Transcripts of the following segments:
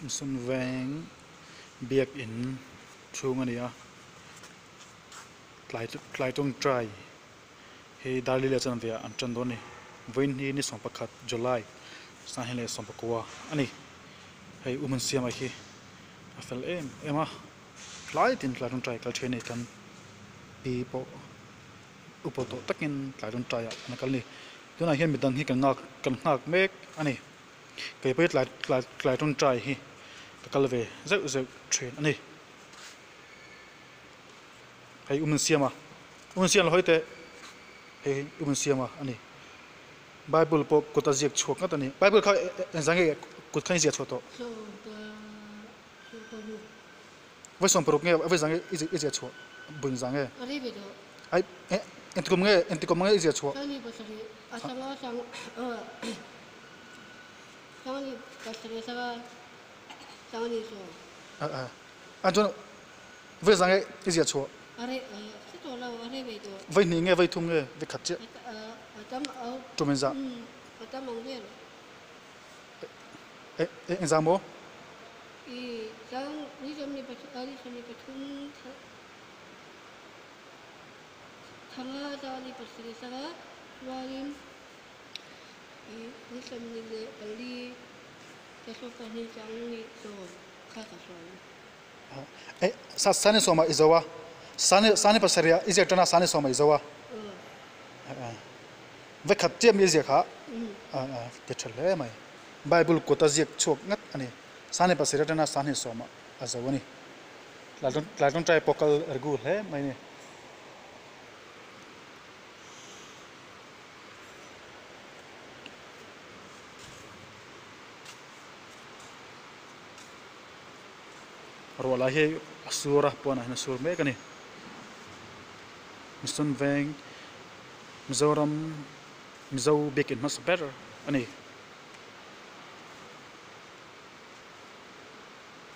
sun veng biak in thung ania tlai tong try he darli le chan via an chan doni voin hi ni som pakhat July sa hele som pakwa ani hei umun siam hi afel ema tlai tin tlai tong try kal thene kan pi po upoto takin tlai tong try an kal ni tuna hian midang hi kan ngak mek ani kai pe tlai tong try hi kal ve zeu train ani hei umun siam hoite hei umun siam ani Bible po kota ziak chuak nga tani Bible kha zange kut khai ziak choto vai som paruk nge vai zange izia chuak bun zange ai entikom nge izia chuak Sani basari asanga sang sangani basari sangani so anjon vai zange izia chuak are sito la are be do vai ni nge vai thum nge vai khat che atam au tumenza atam mangel examo sang ni somni pathun thanga sangani basari sanga walim ni somni le ali kaso pani sangni so kha so sane soma izawa sane pasaria izia tana sane soma izawa vai khat che mi zia kha te thale mai Bible kota ziak chuak ngat ani sane pasaria tana sane soma azawani ladon try pokal ergu he mai ni rola he asura pona na sur me kani misun veng mizoram mizo big it must better ani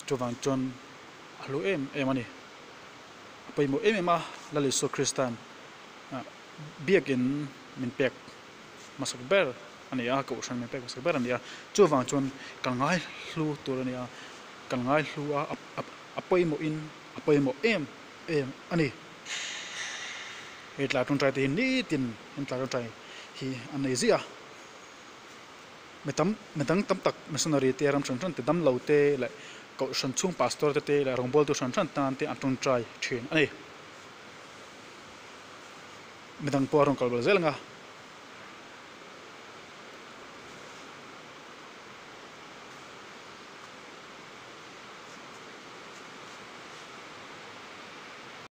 chuwang chon alu em ani pai mo ma lali so Christian biak in min pek masak ber ani a ko san min pek masak ber ani a chuwang chon kangai hlu tur ani a kangai hlu apai mo em ani etla tun try te ni tin tla tun try hi anezia metang tam tak missionary te ram chan te dam lo te la ko san chung pastor te la rongbol tu san tan te atun try thin ani metang po rong kal zel nga